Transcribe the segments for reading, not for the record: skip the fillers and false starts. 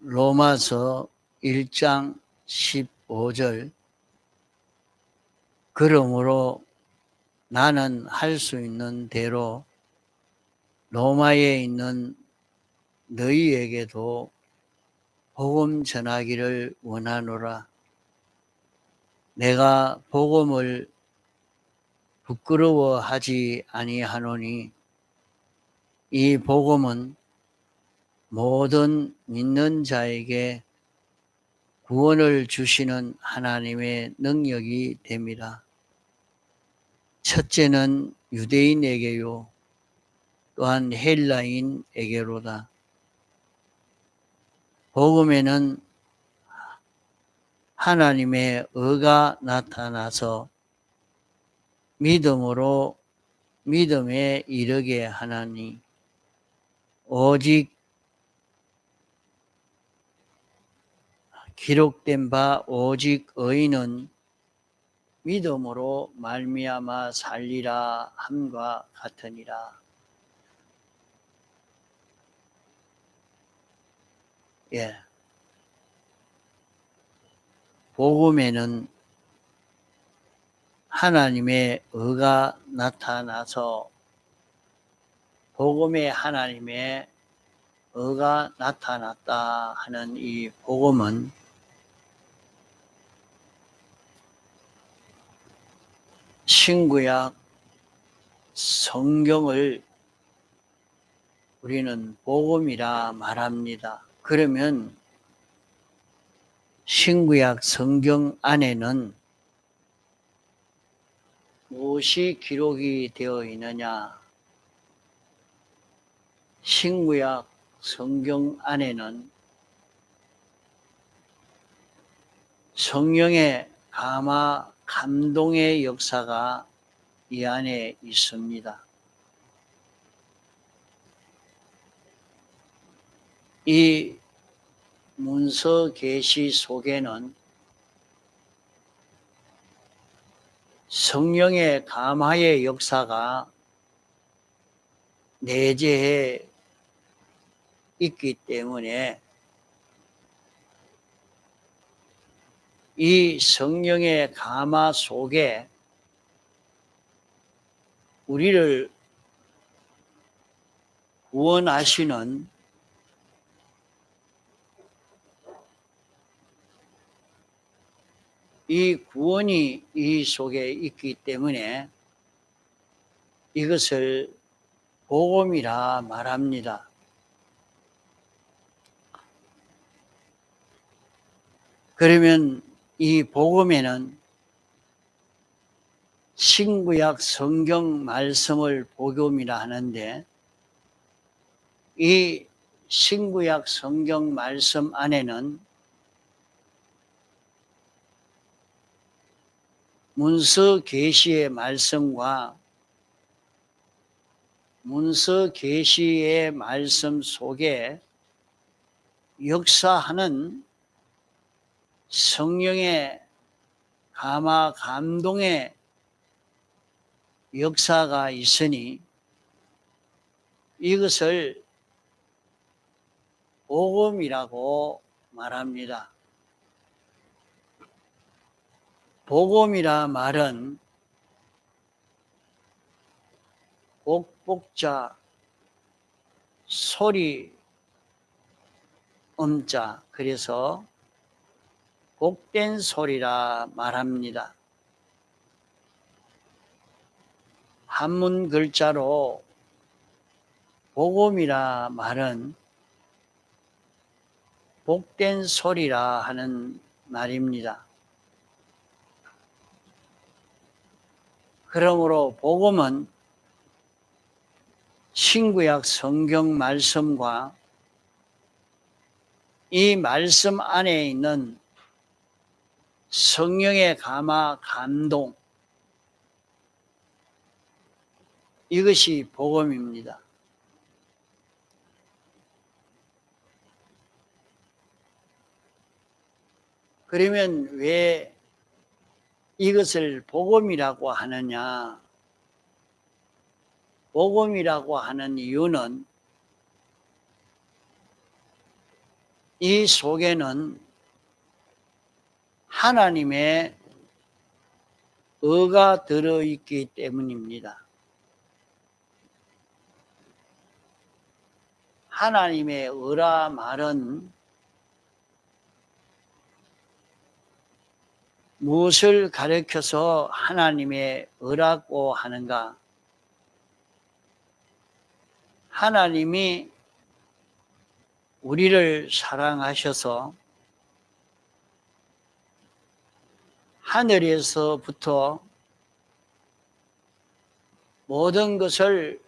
로마서 1장 15절. 그러므로 나는 할 수 있는 대로 로마에 있는 너희에게도 복음 전하기를 원하노라. 내가 복음을 부끄러워하지 아니하노니 이 복음은 모든 믿는 자에게 구원을 주시는 하나님의 능력이 됨이라. 첫째는 유대인에게요, 또한 헬라인에게로다. 복음에는 하나님의 의가 나타나서 믿음으로 믿음에 이르게 하나니 오직 기록된 바 오직 의인은 믿음으로 말미암아 살리라 함과 같으니라. 예. 복음에는 하나님의 의가 나타나서 복음에 하나님의 의가 나타났다 하는 이 복음은 신구약 성경을 우리는 복음이라 말합니다. 그러면 신구약 성경 안에는 무엇이 기록이 되어 있느냐? 신구약 성경 안에는 성령의 감화 감동의 역사가 이 안에 있습니다. 이 문서 계시 속에는 성령의 감화의 역사가 내재해 있기 때문에 이 성령의 감화 속에 우리를 구원하시는 이 구원이 이 속에 있기 때문에 이것을 복음이라 말합니다. 그러면 이 복음에는 신구약 성경 말씀을 복음이라 하는데 이 신구약 성경 말씀 안에는 문서 계시의 말씀과 문서 계시의 말씀 속에 역사하는 성령의 감화 감동의 역사가 있으니 이것을 복음이라고 말합니다. 복음이라 말은 복복자 소리 음자, 그래서 복된 소리라 말합니다. 한문 글자로 복음이라 말은 복된 소리라 하는 말입니다. 그러므로 복음은 신구약 성경 말씀과 이 말씀 안에 있는 성령의 감화 감동, 이것이 복음입니다. 그러면 왜 이것을 복음이라고 하느냐? 복음이라고 하는 이유는 이 속에는 하나님의 의가 들어있기 때문입니다. 하나님의 의라 말은 무엇을 가리켜서 하나님의 의라고 하는가? 하나님이 우리를 사랑하셔서 하늘에서부터 모든 것을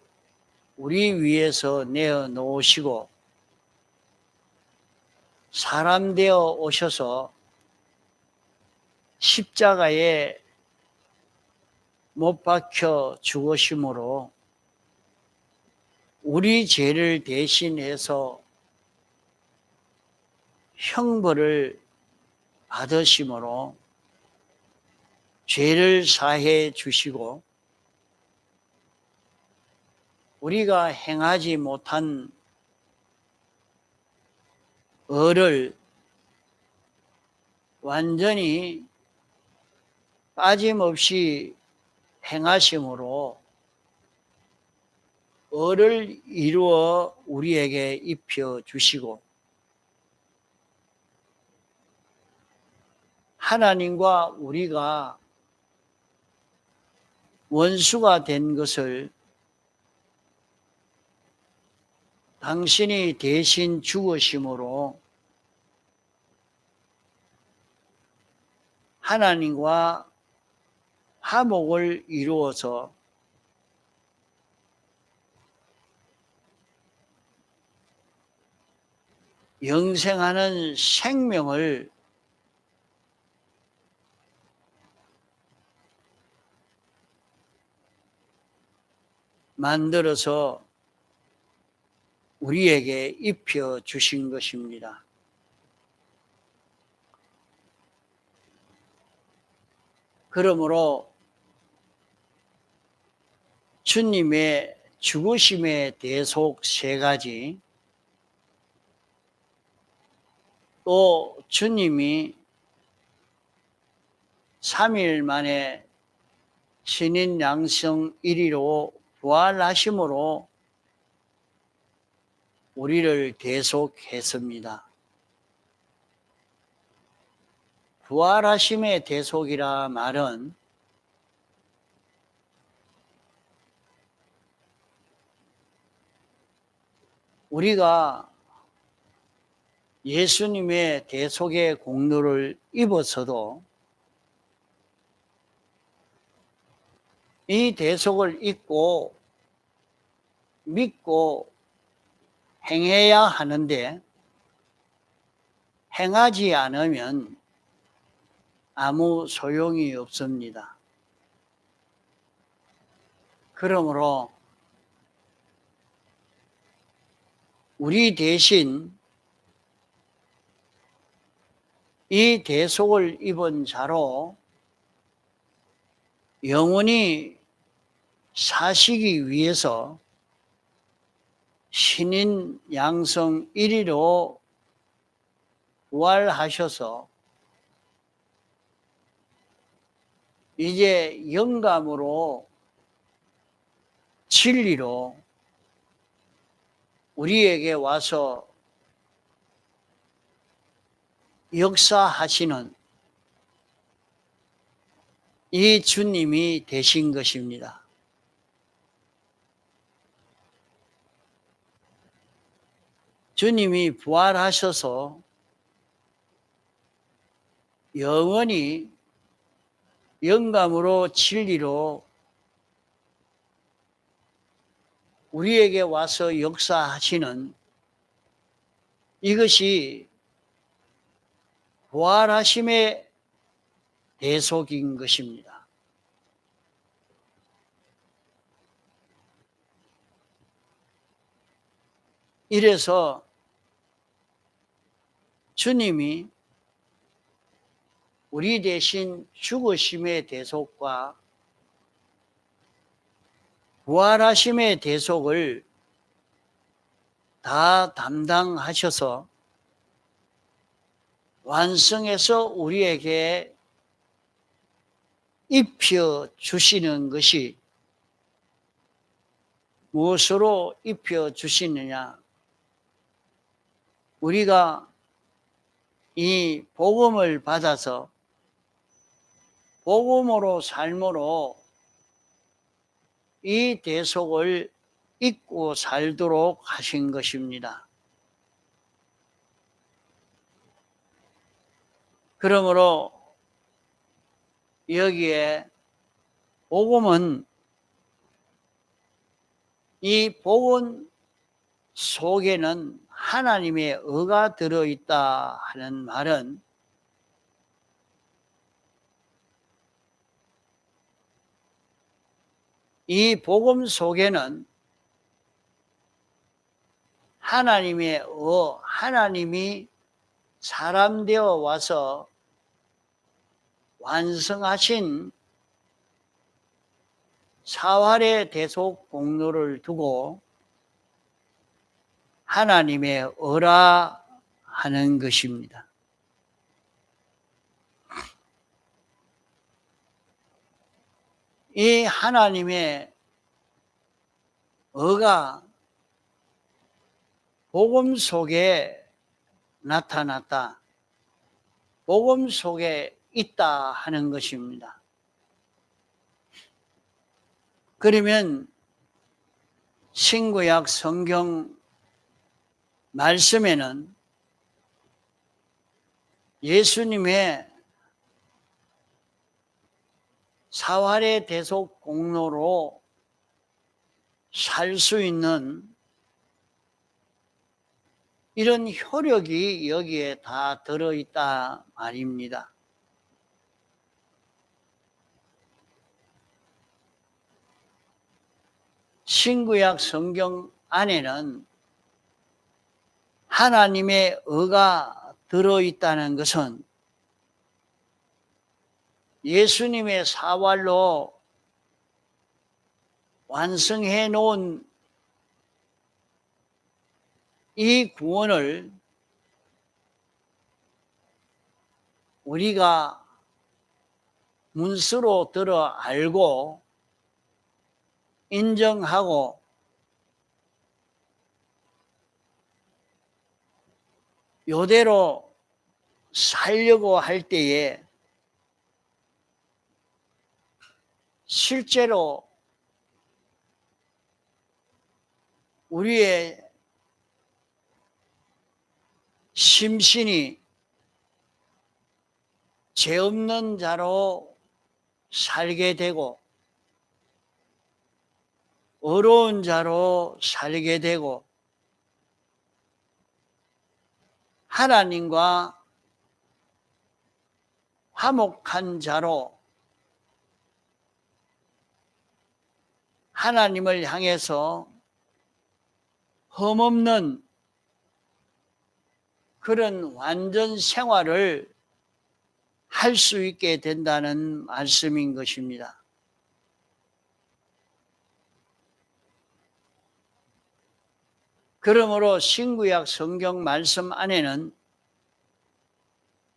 우리 위해서 내어 놓으시고 사람 되어 오셔서 십자가에 못 박혀 죽으심으로 우리 죄를 대신해서 형벌을 받으심으로 죄를 사해 주시고 우리가 행하지 못한 의를 완전히 빠짐없이 행하심으로 의를 이루어 우리에게 입혀 주시고 하나님과 우리가 원수가 된 것을 당신이 대신 죽으심으로 하나님과 화목을 이루어서 영생하는 생명을 만들어서 우리에게 입혀 주신 것입니다. 그러므로 주님의 죽으심의 대속 세 가지, 또 주님이 3일 만에 신인 양성 1위로 부활하심으로 우리를 대속했습니다. 부활하심의 대속이라 말은 우리가 예수님의 대속의 공로를 입어서도 이 대속을 잊고 믿고 행해야 하는데 행하지 않으면 아무 소용이 없습니다. 그러므로 우리 대신 이 대속을 입은 자로 영원히 사시기 위해서 신인 양성 1위로 부활하셔서 이제 영감으로 진리로 우리에게 와서 역사하시는 이 주님이 되신 것입니다. 주님이 부활하셔서 영원히 영감으로 진리로 우리에게 와서 역사하시는 이것이 부활하심의 대속인 것입니다. 이래서 주님이 우리 대신 죽으심의 대속과 부활하심의 대속을 다 담당하셔서 완성해서 우리에게 입혀 주시는 것이 무엇으로 입혀 주시느냐? 우리가 이 복음을 받아서 복음으로 삶으로 이 대속을 잊고 살도록 하신 것입니다. 그러므로 여기에 복음은 이 복음 속에는 하나님의 의가 들어있다 하는 말은 이 복음 속에는 하나님의 하나님이 사람 되어 와서 완성하신 사활의 대속 공로를 두고 하나님의 의라 하는 것입니다. 이 하나님의 의가 복음 속에 나타났다. 복음 속에 있다 하는 것입니다. 그러면 신구약 성경 말씀에는 예수님의 사활의 대속 공로로 살 수 있는 이런 효력이 여기에 다 들어있다 말입니다. 신구약 성경 안에는 하나님의 의가 들어있다는 것은 예수님의 사활로 완성해 놓은 이 구원을 우리가 문서로 들어 알고 인정하고 요대로 살려고 할 때에 실제로 우리의 심신이 죄 없는 자로 살게 되고 의로운 자로 살게 되고 하나님과 화목한 자로 하나님을 향해서 흠없는 그런 완전 생활을 할 수 있게 된다는 말씀인 것입니다. 그러므로 신구약 성경 말씀 안에는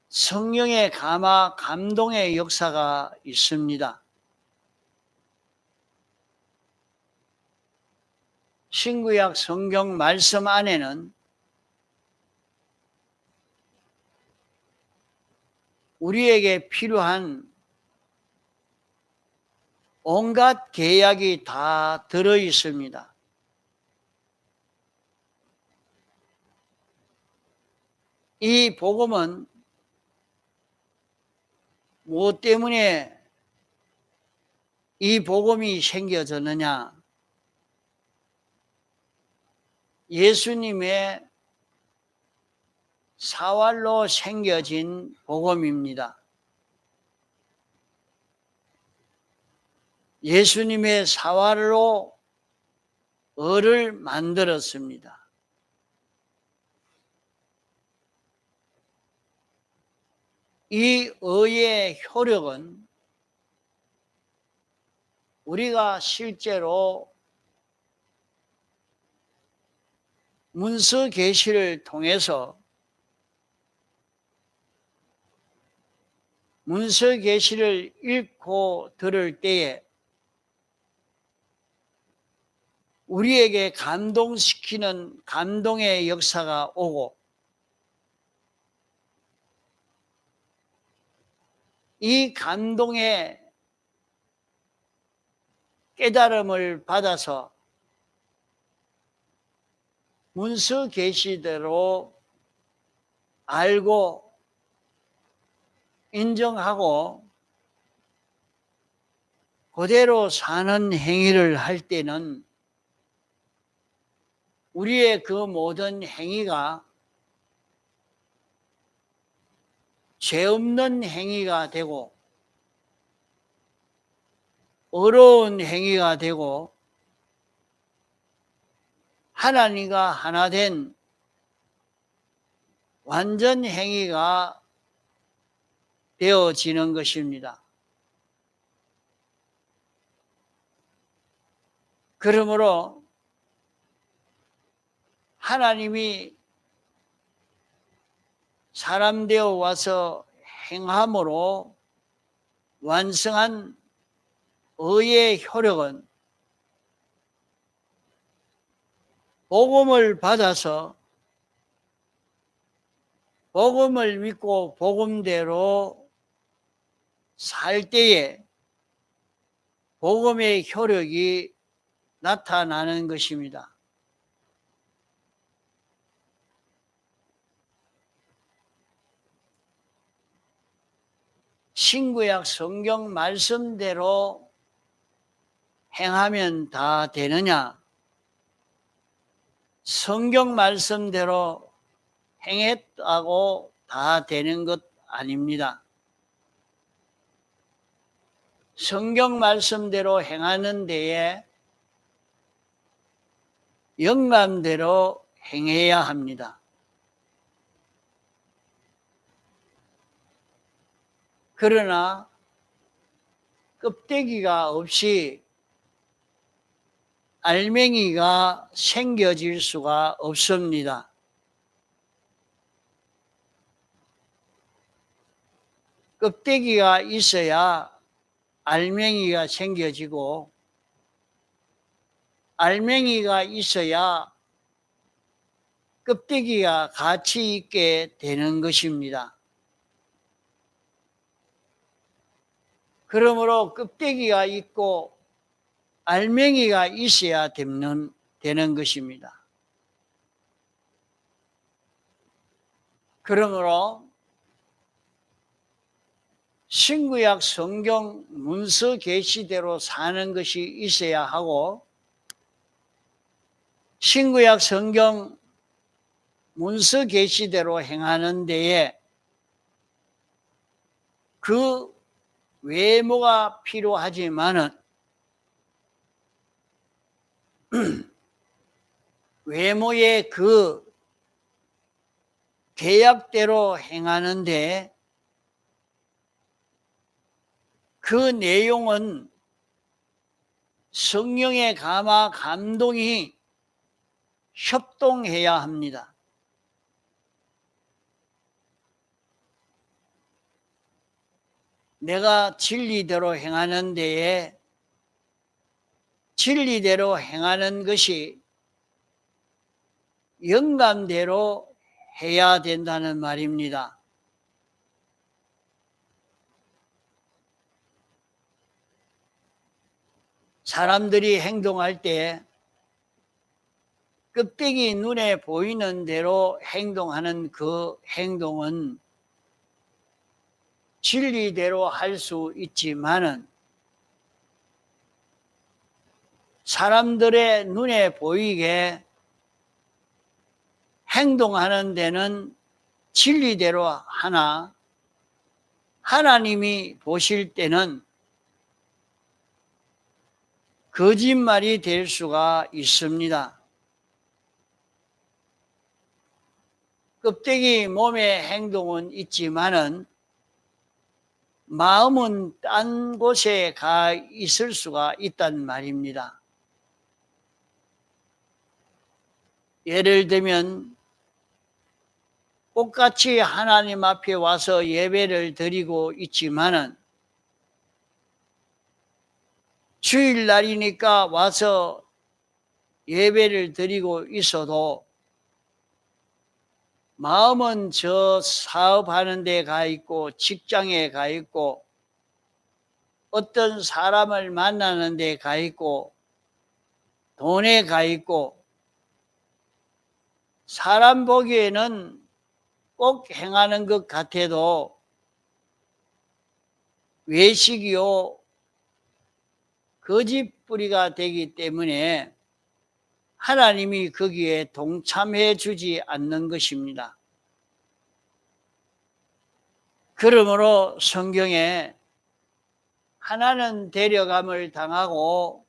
성령의 감화, 감동의 역사가 있습니다. 신구약 성경 말씀 안에는 우리에게 필요한 온갖 계약이 다 들어 있습니다. 이 복음은 무엇 때문에 이 복음이 생겨졌느냐? 예수님의 사활로 생겨진 복음입니다. 예수님의 사활로 의를 만들었습니다. 이 의의 효력은 우리가 실제로 문서 계시를 통해서 문서 계시를 읽고 들을 때에 우리에게 감동시키는 감동의 역사가 오고 이 감동의 깨달음을 받아서 문서 계시대로 알고 인정하고 그대로 사는 행위를 할 때는 우리의 그 모든 행위가 죄 없는 행위가 되고 어려운 행위가 되고 하나님과 하나 된 완전 행위가 되어지는 것입니다. 그러므로 하나님이 사람 되어 와서 행함으로 완성한 의의 효력은 복음을 받아서 복음을 믿고 복음대로 살 때에 복음의 효력이 나타나는 것입니다. 신구약 성경 말씀대로 행하면 다 되느냐? 성경 말씀대로 행했다고 다 되는 것 아닙니다. 성경 말씀대로 행하는 데에 영감대로 행해야 합니다. 그러나 껍데기가 없이 알맹이가 생겨질 수가 없습니다. 껍데기가 있어야 알맹이가 생겨지고 알맹이가 있어야 껍데기가 가치 있게 되는 것입니다. 그러므로 껍데기가 있고 알맹이가 있어야 되는 것입니다. 그러므로 신구약 성경 문서 계시대로 사는 것이 있어야 하고 신구약 성경 문서 계시대로 행하는 데에 그 외모가 필요하지만은 외모의 그 계약대로 행하는데 그 내용은 성령의 감화 감동이 협동해야 합니다. 내가 진리대로 행하는 데에 진리대로 행하는 것이 영감대로 해야 된다는 말입니다. 사람들이 행동할 때 껍데기 눈에 보이는 대로 행동하는 그 행동은 진리대로 할 수 있지만은 사람들의 눈에 보이게 행동하는 데는 진리대로 하나 하나님이 보실 때는 거짓말이 될 수가 있습니다. 껍데기 몸의 행동은 있지만은 마음은 딴 곳에 가 있을 수가 있단 말입니다. 예를 들면 똑같이 하나님 앞에 와서 예배를 드리고 있지만은 주일날이니까 와서 예배를 드리고 있어도 마음은 저 사업하는 데 가 있고 직장에 가 있고 어떤 사람을 만나는 데 가 있고 돈에 가 있고 사람 보기에는 꼭 행하는 것 같아도 외식이요 거짓뿌리가 되기 때문에 하나님이 거기에 동참해 주지 않는 것입니다. 그러므로 성경에 하나는 데려감을 당하고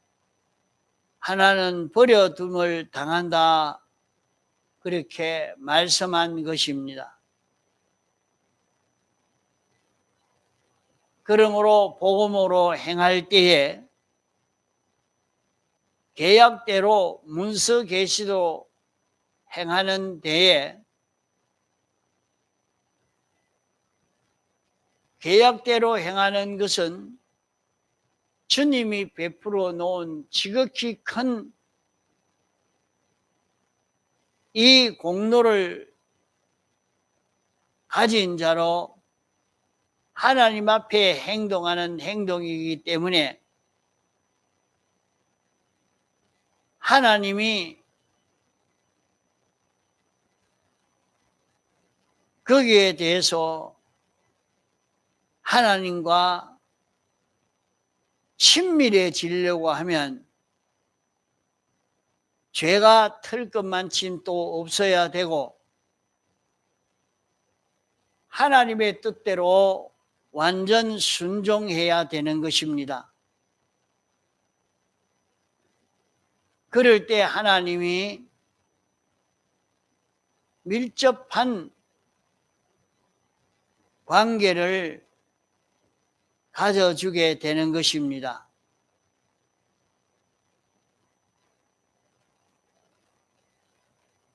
하나는 버려둠을 당한다 그렇게 말씀한 것입니다. 그러므로 복음으로 행할 때에 계약대로 문서 계시로 행하는 데에 계약대로 행하는 것은 주님이 베풀어 놓은 지극히 큰 이 공로를 가진 자로 하나님 앞에 행동하는 행동이기 때문에 하나님이 거기에 대해서 하나님과 친밀해지려고 하면 죄가 털 것만큼 또 없어야 되고 하나님의 뜻대로 완전 순종해야 되는 것입니다. 그럴 때 하나님이 밀접한 관계를 가져주게 되는 것입니다.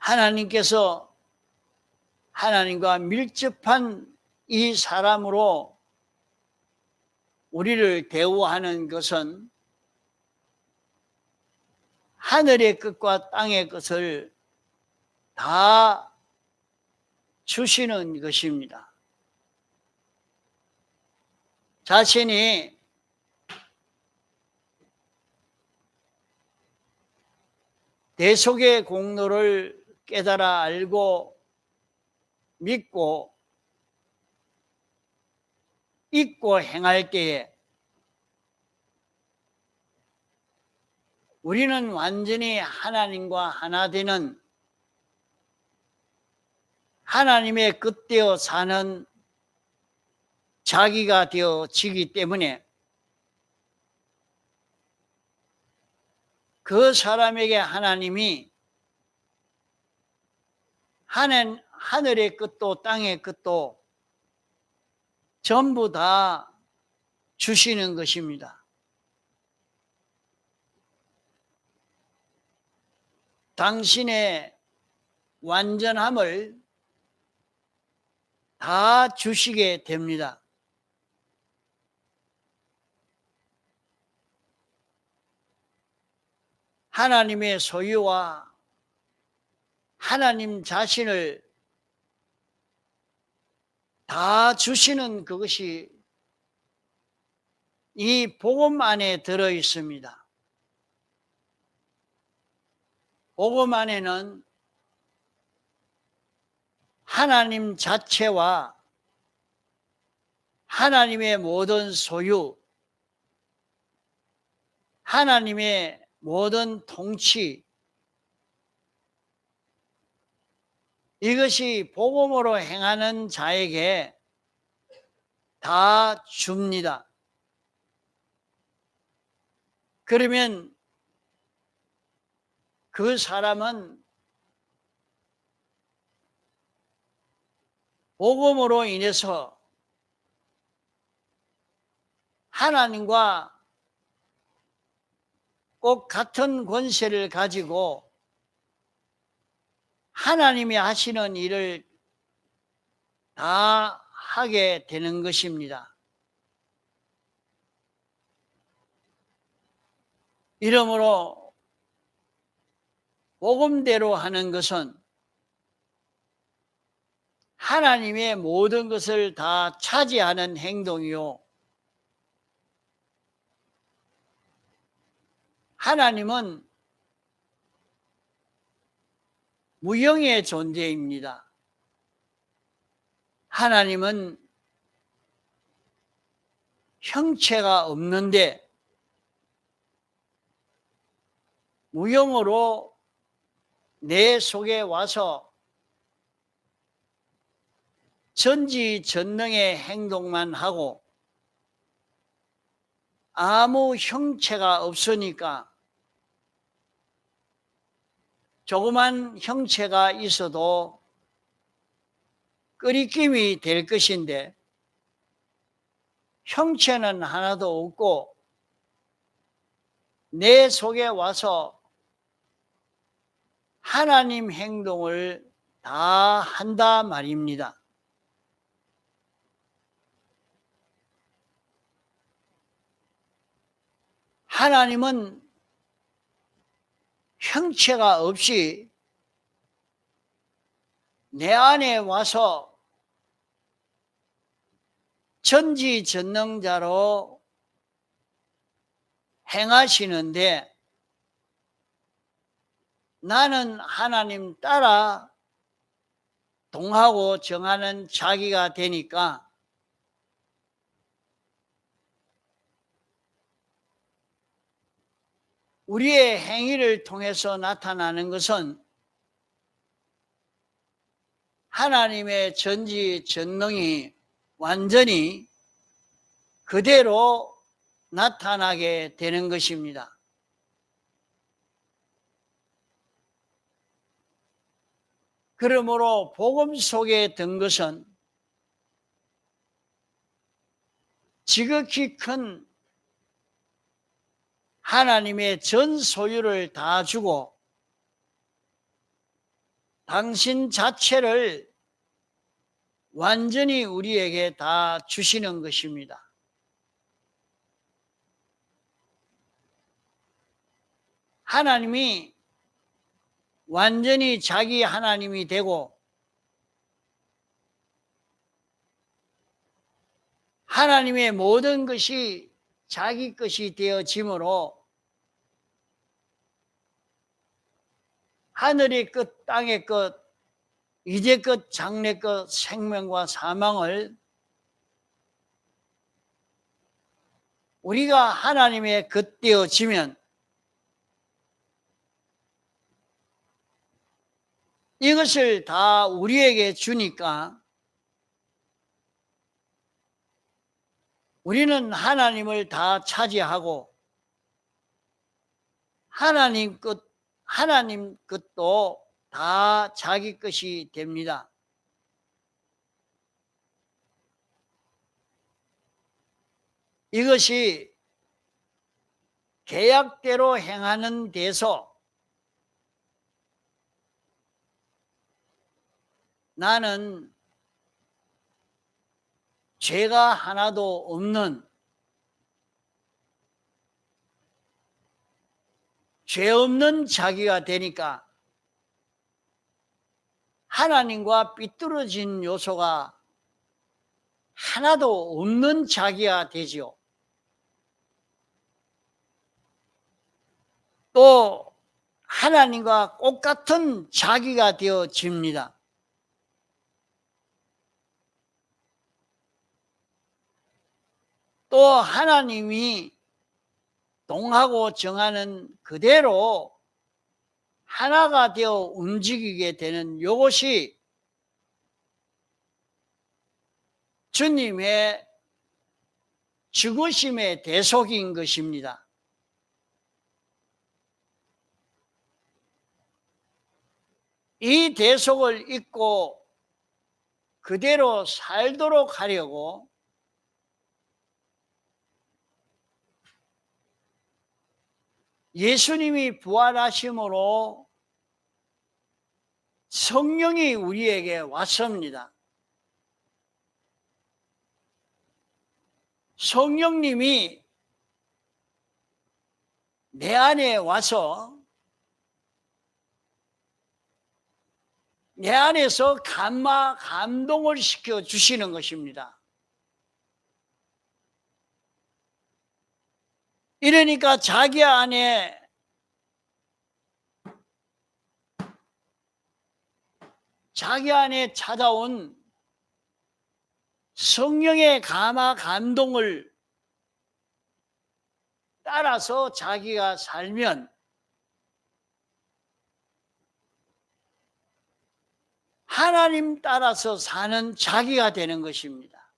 하나님께서 하나님과 밀접한 이 사람으로 우리를 대우하는 것은 하늘의 것과 땅의 것을 다 주시는 것입니다. 자신이 대속의 공로를 깨달아 알고 믿고 잊고 행할 때에 우리는 완전히 하나님과 하나 되는 하나님의 끝되어 사는 자기가 되어지기 때문에 그 사람에게 하나님이 하늘의 끝도 땅의 끝도 전부 다 주시는 것입니다. 당신의 완전함을 다 주시게 됩니다. 하나님의 소유와 하나님 자신을 다 주시는 그것이 이 복음 안에 들어 있습니다. 복음 안에는 하나님 자체와 하나님의 모든 소유, 하나님의 모든 통치, 이것이 복음으로 행하는 자에게 다 줍니다. 그러면 그 사람은 복음으로 인해서 하나님과 꼭 같은 권세를 가지고 하나님이 하시는 일을 다 하게 되는 것입니다. 이러므로 복음대로 하는 것은 하나님의 모든 것을 다 차지하는 행동이요, 하나님은 무형의 존재입니다. 하나님은 형체가 없는데 무형으로 내 속에 와서 전지전능의 행동만 하고 아무 형체가 없으니까 조그만 형체가 있어도 끄리낌이 될 것인데 형체는 하나도 없고 내 속에 와서 하나님 행동을 다 한다 말입니다. 하나님은 형체가 없이 내 안에 와서 전지전능자로 행하시는데 나는 하나님 따라 동하고 정하는 자기가 되니까 우리의 행위를 통해서 나타나는 것은 하나님의 전지전능이 완전히 그대로 나타나게 되는 것입니다. 그러므로 복음 속에 든 것은 지극히 큰 하나님의 전 소유를 다 주고 당신 자체를 완전히 우리에게 다 주시는 것입니다. 하나님이 완전히 자기 하나님이 되고 하나님의 모든 것이 자기 것이 되어지므로 하늘의 끝, 땅의 끝, 이제껏 장래껏 생명과 사망을 우리가 하나님의 것 되어지면 이것을 다 우리에게 주니까 우리는 하나님을 다 차지하고 하나님 것도 다 자기 것이 됩니다. 이것이 계약대로 행하는 데서 나는 죄가 하나도 없는 죄 없는 자기가 되니까 하나님과 삐뚤어진 요소가 하나도 없는 자기가 되지요. 또 하나님과 똑같은 자기가 되어집니다. 또 하나님이 동하고 정하는 그대로 하나가 되어 움직이게 되는 이것이 주님의 죽으심의 대속인 것입니다. 이 대속을 잊고 그대로 살도록 하려고 예수님이 부활하심으로 성령이 우리에게 왔습니다. 성령님이 내 안에 와서 내 안에서 감동을 시켜 주시는 것입니다. 이러니까 자기 안에 찾아온 성령의 감동을 따라서 자기가 살면 하나님 따라서 사는 자기가 되는 것입니다.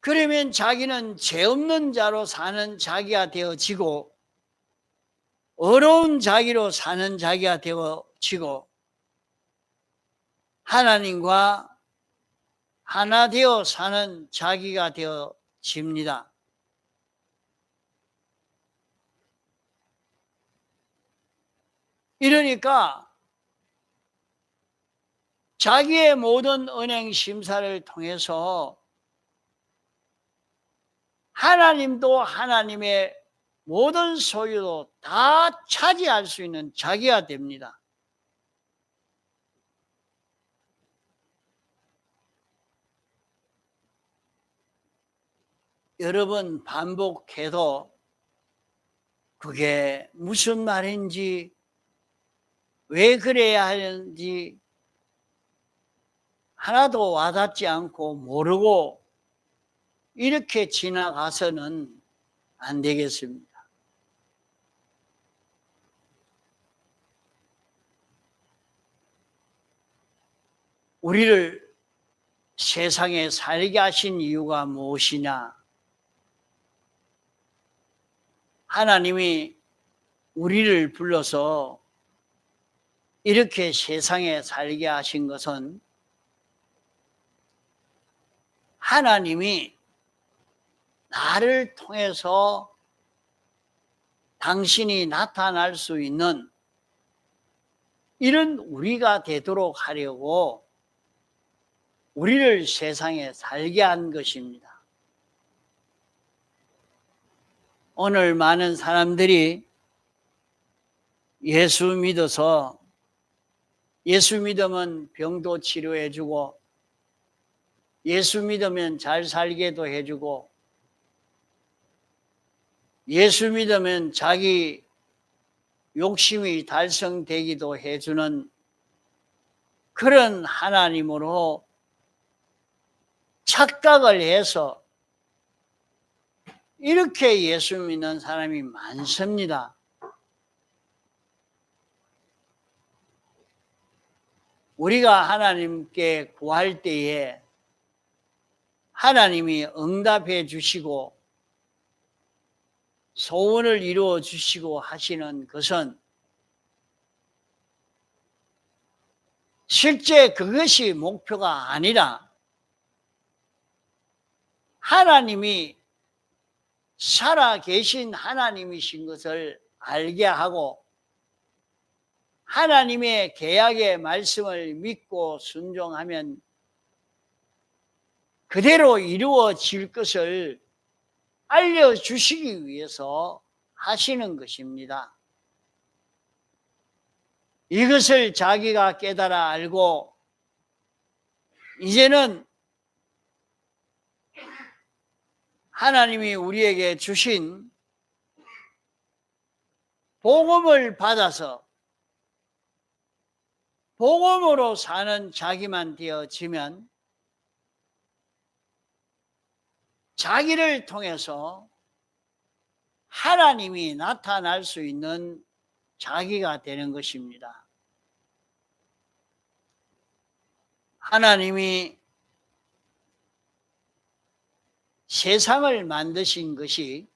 그러면 자기는 죄 없는 자로 사는 자기가 되어지고 어려운 자기로 사는 자기가 되어지고 하나님과 하나 되어 사는 자기가 되어집니다. 이러니까 자기의 모든 은행 심사를 통해서 하나님도 하나님의 모든 소유도 다 차지할 수 있는 자기가 됩니다. 여러 번 반복해도 그게 무슨 말인지 왜 그래야 하는지 하나도 와닿지 않고 모르고 이렇게 지나가서는 안 되겠습니다. 우리를 세상에 살게 하신 이유가 무엇이냐? 하나님이 우리를 불러서 이렇게 세상에 살게 하신 것은 하나님이 나를 통해서 당신이 나타날 수 있는 이런 우리가 되도록 하려고 우리를 세상에 살게 한 것입니다. 오늘 많은 사람들이 예수 믿어서 예수 믿으면 병도 치료해주고 예수 믿으면 잘 살게도 해주고 예수 믿으면 자기 욕심이 달성되기도 해주는 그런 하나님으로 착각을 해서 이렇게 예수 믿는 사람이 많습니다. 우리가 하나님께 구할 때에 하나님이 응답해 주시고 소원을 이루어 주시고 하시는 것은 실제 그것이 목표가 아니라 하나님이 살아 계신 하나님이신 것을 알게 하고 하나님의 계약의 말씀을 믿고 순종하면 그대로 이루어질 것을 알려주시기 위해서 하시는 것입니다. 이것을 자기가 깨달아 알고 이제는 하나님이 우리에게 주신 복음을 받아서 복음으로 사는 자기만 되어지면 자기를 통해서 하나님이 나타날 수 있는 자기가 되는 것입니다. 하나님이 세상을 만드신 것이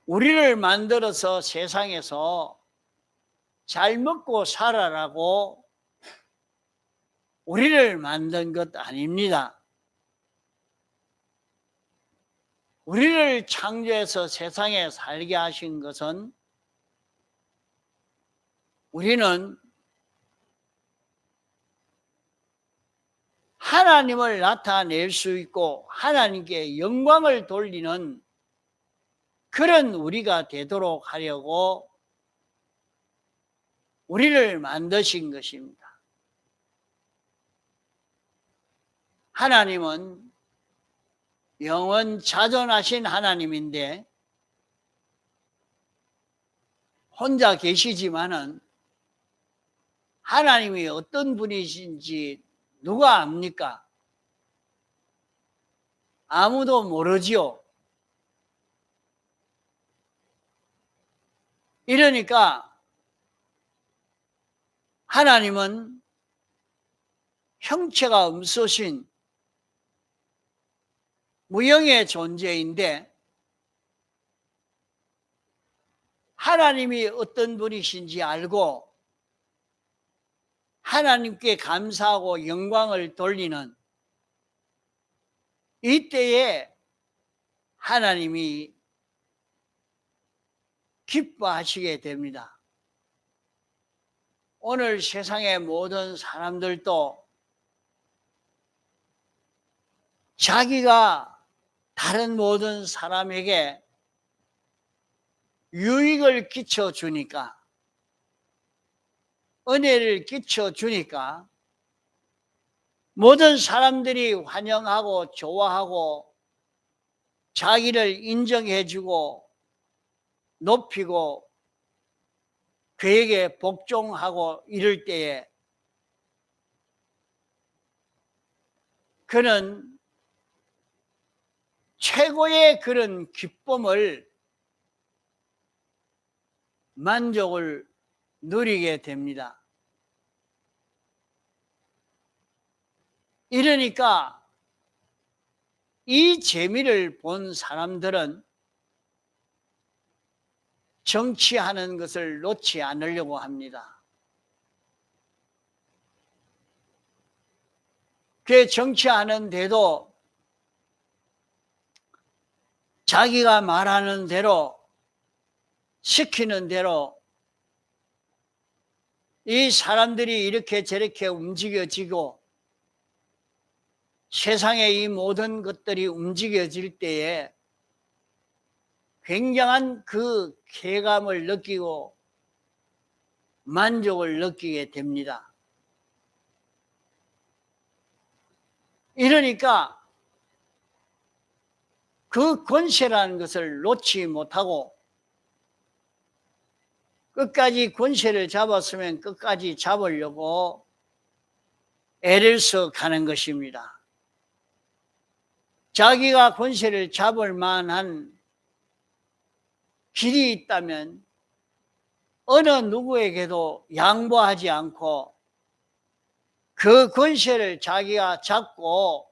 우리를 만들어서 세상에서 잘 먹고 살아라고 우리를 만든 것 아닙니다. 우리를 창조해서 세상에 살게 하신 것은 우리는 하나님을 나타낼 수 있고 하나님께 영광을 돌리는 그런 우리가 되도록 하려고 우리를 만드신 것입니다. 하나님은 영원 자존하신 하나님인데 혼자 계시지만은 하나님이 어떤 분이신지 누가 압니까? 아무도 모르지요. 이러니까 하나님은 형체가 없으신 무형의 존재인데 하나님이 어떤 분이신지 알고 하나님께 감사하고 영광을 돌리는 이때에 하나님이 기뻐하시게 됩니다. 오늘 세상의 모든 사람들도 자기가 다른 모든 사람에게 유익을 끼쳐주니까, 은혜를 끼쳐주니까 모든 사람들이 환영하고 좋아하고 자기를 인정해주고 높이고 그에게 복종하고 이럴 때에 그는 최고의 그런 기쁨을, 만족을 누리게 됩니다. 이러니까 이 재미를 본 사람들은 정치하는 것을 놓지 않으려고 합니다. 그 정치하는데도 자기가 말하는 대로, 시키는 대로 이 사람들이 이렇게 저렇게 움직여지고 세상의 이 모든 것들이 움직여질 때에 굉장한 그 쾌감을 느끼고 만족을 느끼게 됩니다. 이러니까 그 권세라는 것을 놓지 못하고 끝까지 권세를 잡았으면 끝까지 잡으려고 애를 써 가는 것입니다. 자기가 권세를 잡을 만한 길이 있다면 어느 누구에게도 양보하지 않고 그 권세를 자기가 잡고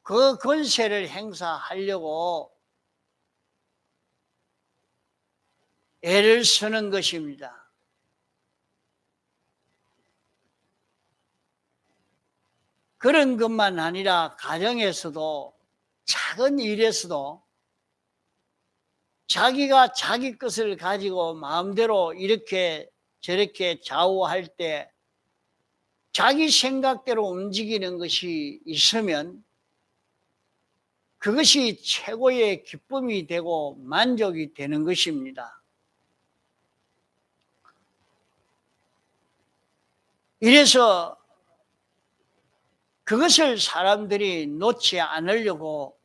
그 권세를 행사하려고 애를 쓰는 것입니다. 그런 것만 아니라 가정에서도 작은 일에서도 자기가 자기 것을 가지고 마음대로 이렇게 저렇게 좌우할 때 자기 생각대로 움직이는 것이 있으면 그것이 최고의 기쁨이 되고 만족이 되는 것입니다. 이래서 그것을 사람들이 놓지 않으려고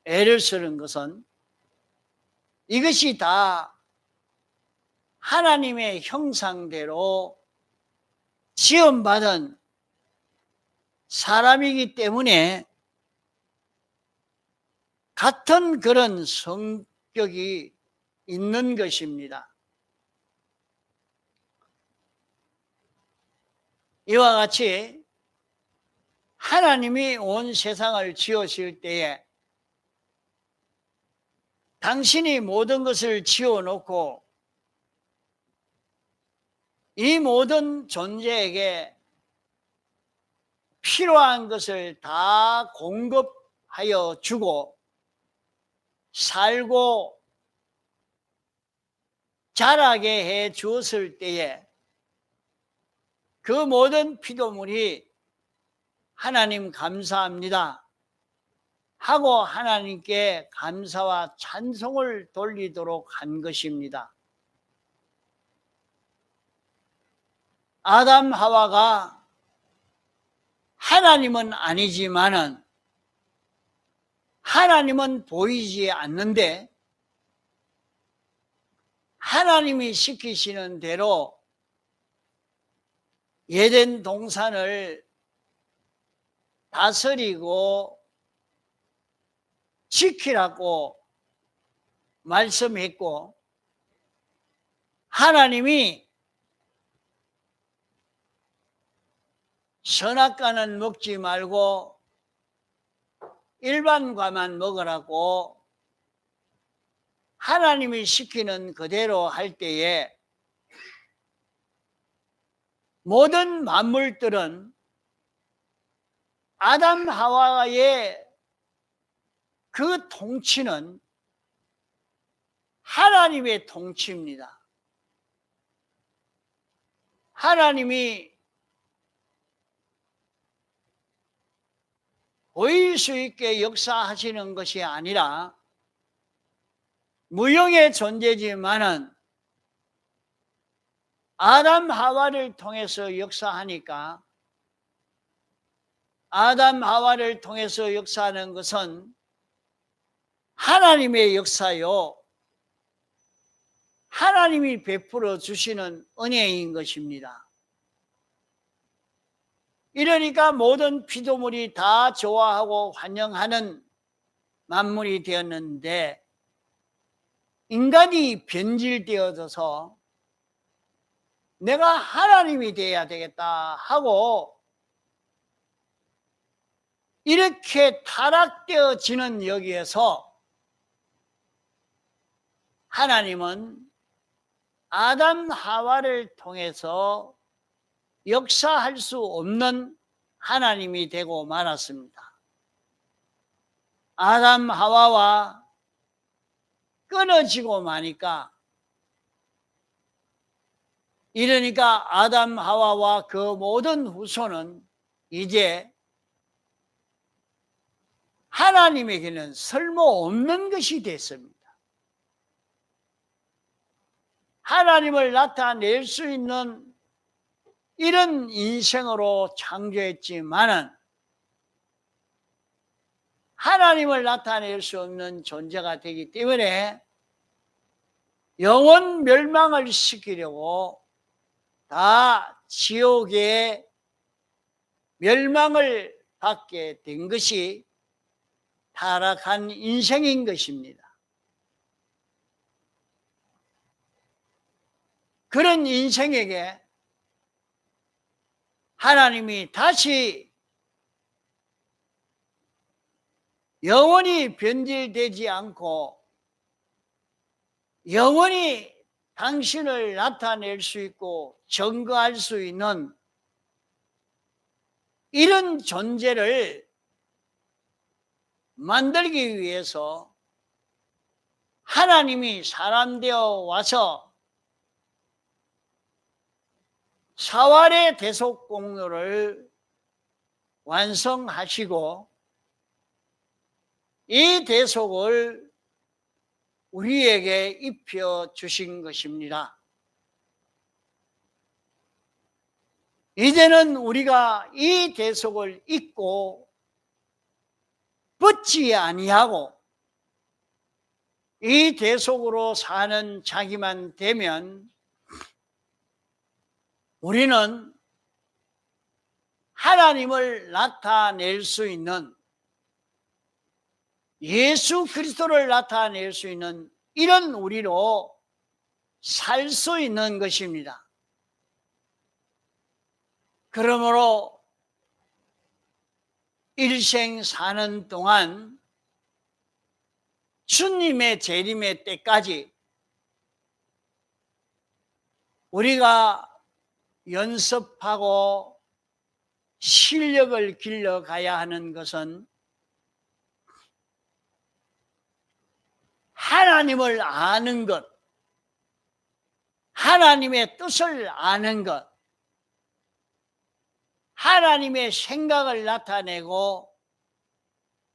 애를 쓰는 것은 이것이 다 하나님의 형상대로 지음받은 사람이기 때문에 같은 그런 성격이 있는 것입니다. 이와 같이 하나님이 온 세상을 지으실 때에 당신이 모든 것을 지어놓고 이 모든 존재에게 필요한 것을 다 공급하여 주고 살고 자라게 해 주었을 때에 그 모든 피조물이 하나님 감사합니다 하고 하나님께 감사와 찬송을 돌리도록 한 것입니다. 아담 하와가 하나님은 아니지만은 하나님은 보이지 않는데 하나님이 시키시는 대로 에덴 동산을 다스리고 지키라고 말씀했고, 하나님이 선악과는 먹지 말고 일반 과만 먹으라고 하나님이 시키는 그대로 할 때에 모든 만물들은 아담 하와의 그 통치는 하나님의 통치입니다. 하나님이 보일 수 있게 역사하시는 것이 아니라 무형의 존재지만은 아담 하와를 통해서 역사하니까, 아담 하와를 통해서 역사하는 것은 하나님의 역사요, 하나님이 베풀어 주시는 은혜인 것입니다. 이러니까 모든 피조물이 다 좋아하고 환영하는 만물이 되었는데, 인간이 변질되어져서 내가 하나님이 되어야 되겠다 하고 이렇게 타락되어지는 여기에서 하나님은 아담 하와를 통해서 역사할 수 없는 하나님이 되고 말았습니다. 아담 하와와 끊어지고 마니까, 이러니까 아담 하와와 그 모든 후손은 이제 하나님에게는 쓸모없는 것이 됐습니다. 하나님을 나타낼 수 있는 이런 인생으로 창조했지만은 하나님을 나타낼 수 없는 존재가 되기 때문에 영원 멸망을 시키려고 다 지옥에 멸망을 받게 된 것이 타락한 인생인 것입니다. 그런 인생에게 하나님이 다시 영원히 변질되지 않고 영원히 당신을 나타낼 수 있고 증거할 수 있는 이런 존재를 만들기 위해서 하나님이 사람 되어 와서 사활의 대속 공로를 완성하시고 이 대속을 우리에게 입혀 주신 것입니다. 이제는 우리가 이 대속을 잊고 붙지 아니하고 이 대속으로 사는 자기만 되면 우리는 하나님을 나타낼 수 있는, 예수 그리스도를 나타낼 수 있는 이런 우리로 살 수 있는 것입니다. 그러므로 일생 사는 동안 주님의 재림의 때까지 우리가 연습하고 실력을 길러가야 하는 것은 하나님을 아는 것, 하나님의 뜻을 아는 것, 하나님의 생각을 나타내고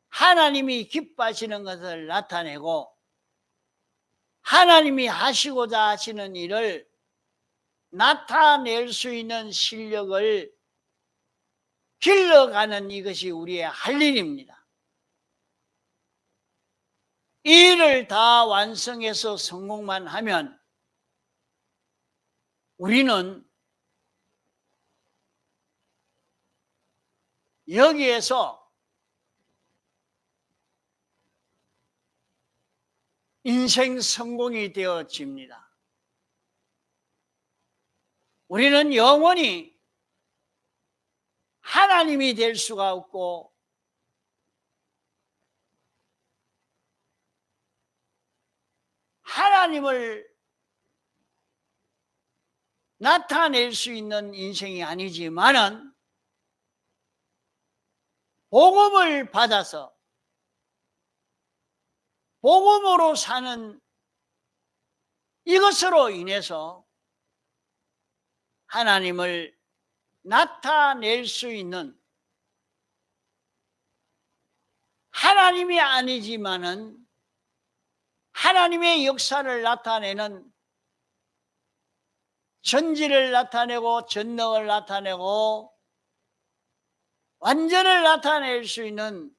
하나님이 기뻐하시는 것을 나타내고 하나님이 하시고자 하시는 일을 나타낼 수 있는 실력을 길러가는 이것이 우리의 할 일입니다. 이 일을 다 완성해서 성공만 하면 우리는 여기에서 인생 성공이 되어집니다. 우리는 영원히 하나님이 될 수가 없고 하나님을 나타낼 수 있는 인생이 아니지만은 복음을 받아서 복음으로 사는 이것으로 인해서 하나님을 나타낼 수 있는, 하나님이 아니지만은 하나님의 역사를 나타내는, 전지를 나타내고 전능을 나타내고 완전을 나타낼 수 있는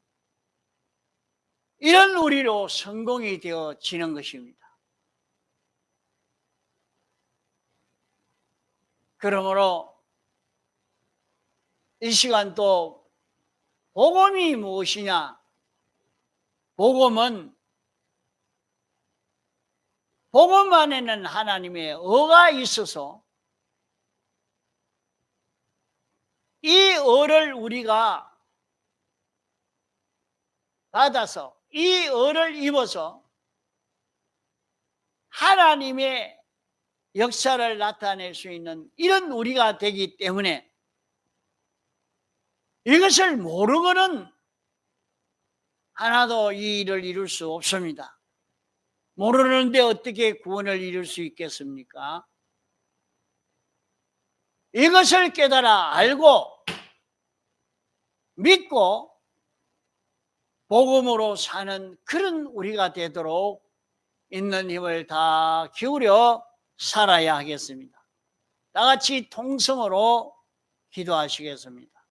이런 우리로 성공이 되어지는 것입니다. 그러므로 이 시간 또 복음이 무엇이냐? 복음은 복음 안에는 하나님의 의가 있어서 이 의를 우리가 받아서 이 의를 입어서 하나님의 역사를 나타낼 수 있는 이런 우리가 되기 때문에 이것을 모르고는 하나도 이 일을 이룰 수 없습니다. 모르는데 어떻게 구원을 이룰 수 있겠습니까? 이것을 깨달아 알고 믿고 복음으로 사는 그런 우리가 되도록 있는 힘을 다 기울여 살아야 하겠습니다. 다 같이 통성으로 기도하시겠습니다.